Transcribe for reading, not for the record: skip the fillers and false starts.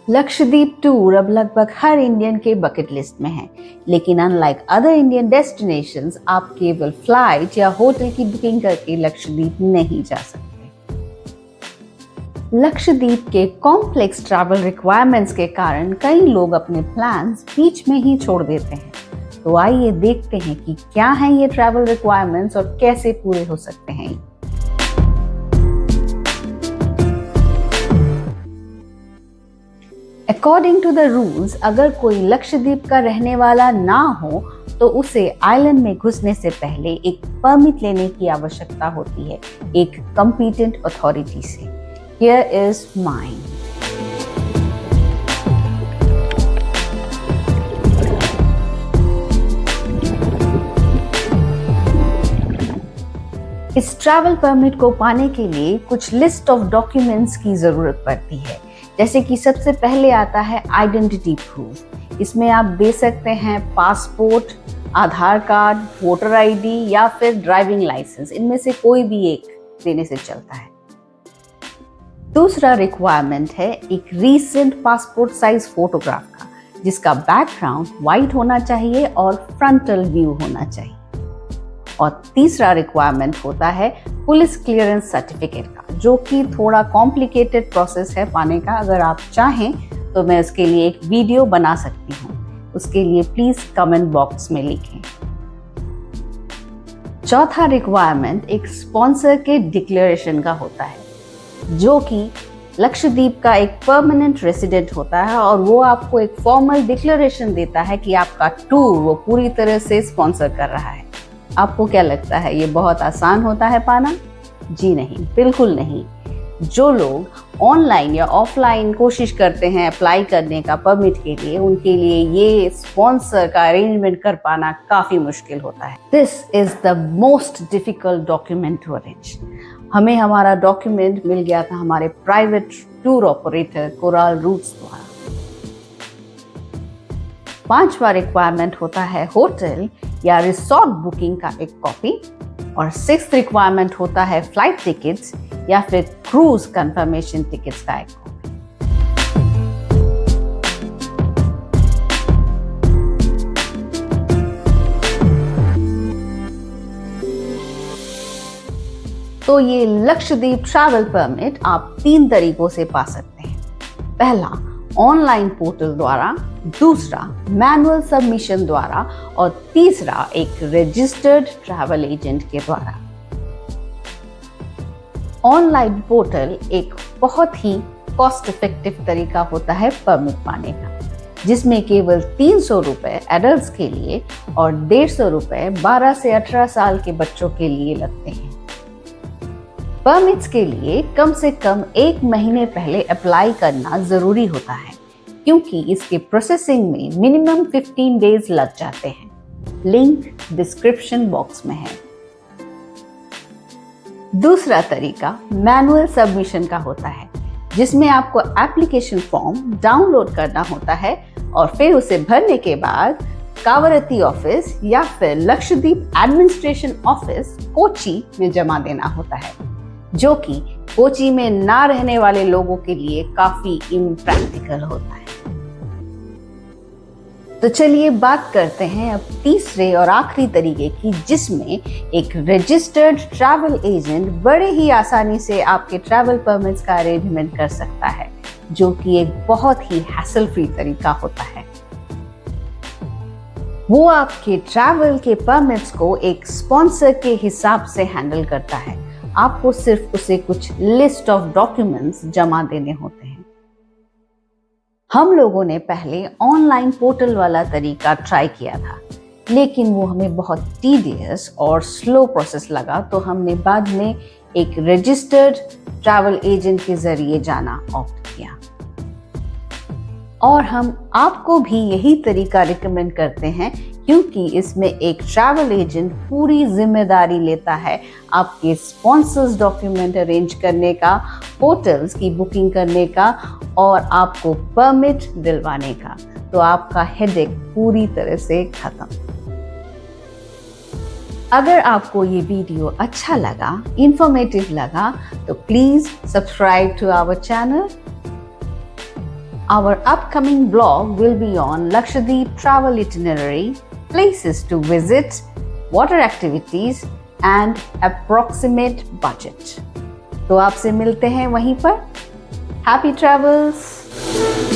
Lakshadweep tour अब लगभग हर Indian के बकेट लिस्ट में है, लेकिन अनलाइक अदर इंडियन डेस्टिनेशंस, आप केवल फ्लाइट या होटल की बुकिंग करके लक्षद्वीप नहीं जा सकते। लक्षद्वीप के कॉम्प्लेक्स ट्रैवल रिक्वायरमेंट्स के कारण कई लोग अपने प्लान्स बीच में ही छोड़ देते हैं। तो आइए देखते हैं कि क्या हैं ये ट्रैवल रिक्वायरमेंट्स और कैसे पूरे हो सकते हैं। अकॉर्डिंग टू द रूल्स, अगर कोई लक्षद्वीप का रहने वाला ना हो तो उसे आइलैंड में घुसने से पहले एक परमिट लेने की आवश्यकता होती है एक कॉम्पिटेंट अथॉरिटी से। Here is mine. इस ट्रैवल परमिट को पाने के लिए कुछ लिस्ट ऑफ डॉक्यूमेंट्स की जरूरत पड़ती है, जैसे कि सबसे पहले आता है आइडेंटिटी प्रूफ। इसमें आप दे सकते हैं पासपोर्ट, आधार कार्ड, वोटर आईडी या फिर ड्राइविंग लाइसेंस, इनमें से कोई भी एक देने से चलता है। दूसरा रिक्वायरमेंट है एक रीसेंट पासपोर्ट साइज फोटोग्राफ का, जिसका बैकग्राउंड वाइट होना चाहिए और फ्रंटल व्यू होना चाहिए। और तीसरा रिक्वायरमेंट होता है पुलिस क्लियरेंस सर्टिफिकेट का, जो कि थोड़ा कॉम्प्लिकेटेड प्रोसेस है पाने का। अगर आप चाहें तो मैं उसके लिए एक वीडियो बना सकती हूँ, उसके लिए प्लीज कमेंट बॉक्स में लिखें। चौथा रिक्वायरमेंट एक स्पॉन्सर के डिक्लेरेशन का होता है, जो कि लक्षद्वीप का एक परमानेंट रेसिडेंट होता है और वो आपको एक फॉर्मल डिक्लेरेशन देता है कि आपका टूर वो पूरी तरह से स्पॉन्सर कर रहा है। आपको क्या लगता है ये बहुत आसान होता है पाना? जी नहीं, बिल्कुल नहीं। जो लोग ऑनलाइन या ऑफलाइन कोशिश करते हैं अप्लाई करने का परमिट के लिए, उनके लिए ये स्पॉन्सर का अरेंजमेंट कर पाना काफी मुश्किल होता है। This is the most difficult document to arrange. हमें हमारा डॉक्यूमेंट मिल गया था हमारे private tour operator coral routes द्वारा। पांचवा रिक्वायरमेंट होता है होटल या रिसोर्ट बुकिंग का एक कॉपी। और सिक्स्थ रिक्वायरमेंट होता है फ्लाइट टिकट्स या फिर क्रूज कंफर्मेशन टिकट्स का एक कॉपी। तो ये लक्षद्वीप ट्रैवल परमिट आप 3 तरीकों से पा सकते हैं। पहला, ऑनलाइन पोर्टल द्वारा, दूसरा मैनुअल सबमिशन द्वारा और तीसरा एक रजिस्टर्ड ट्रैवल एजेंट के द्वारा। ऑनलाइन पोर्टल एक बहुत ही कॉस्ट इफेक्टिव तरीका होता है परमिट पाने का, जिसमें केवल 300 रुपए एडल्ट्स के लिए और 150 रुपए 12 से 18 साल के बच्चों के लिए लगते हैं। परमिट्स के लिए कम से कम 1 महीने पहले अप्लाई करना जरूरी होता है, क्योंकि इसके प्रोसेसिंग में मिनिमम 15 डेज लग जाते हैं। लिंक डिस्क्रिप्शन बॉक्स में है। दूसरा तरीका मैनुअल सबमिशन का होता है, जिसमें आपको एप्लीकेशन फॉर्म डाउनलोड करना होता है और फिर उसे भरने के बाद कावरत्ती ऑफिस या फिर लक्षद्वीप एडमिनिस्ट्रेशन ऑफिस कोची में जमा देना होता है, जो कि कोची में ना रहने वाले लोगों के लिए काफी इम्प्रैक्टिकल होता है। तो चलिए बात करते हैं अब तीसरे और आखिरी तरीके की, जिसमें एक रजिस्टर्ड ट्रैवल एजेंट बड़े ही आसानी से आपके ट्रैवल परमिट्स का अरेंजमेंट कर सकता है, जो कि एक बहुत ही हैसल फ्री तरीका होता है। वो आपके ट्रैवल के परमिट्स को एक स्पॉन्सर के हिसाब से हैंडल करता है। आपको सिर्फ उसे कुछ लिस्ट ऑफ डॉक्यूमेंट्स जमा देने होते हैं। हम लोगों ने पहले ऑनलाइन पोर्टल वाला तरीका ट्राई किया था, लेकिन वो हमें बहुत टीडियस और स्लो प्रोसेस लगा, तो हमने बाद में एक रजिस्टर्ड ट्रैवल एजेंट के जरिए जाना ऑप्ट किया। और हम आपको भी यही तरीका रिकमेंड करते हैं, क्योंकि इसमें एक ट्रैवल एजेंट पूरी जिम्मेदारी लेता है आपके स्पॉन्सर्स डॉक्यूमेंट अरेंज करने का, होटल्स की बुकिंग करने का और आपको परमिट दिलवाने का। तो आपका हेडेक पूरी तरह से खत्म। अगर आपको ये वीडियो अच्छा लगा, इंफॉर्मेटिव लगा, तो please subscribe to our channel Our upcoming blog will be on Lakshadweep travel itinerary, places to visit, water activities and approximate budget. तो आपसे मिलते हैं वहीं पर. Happy travels!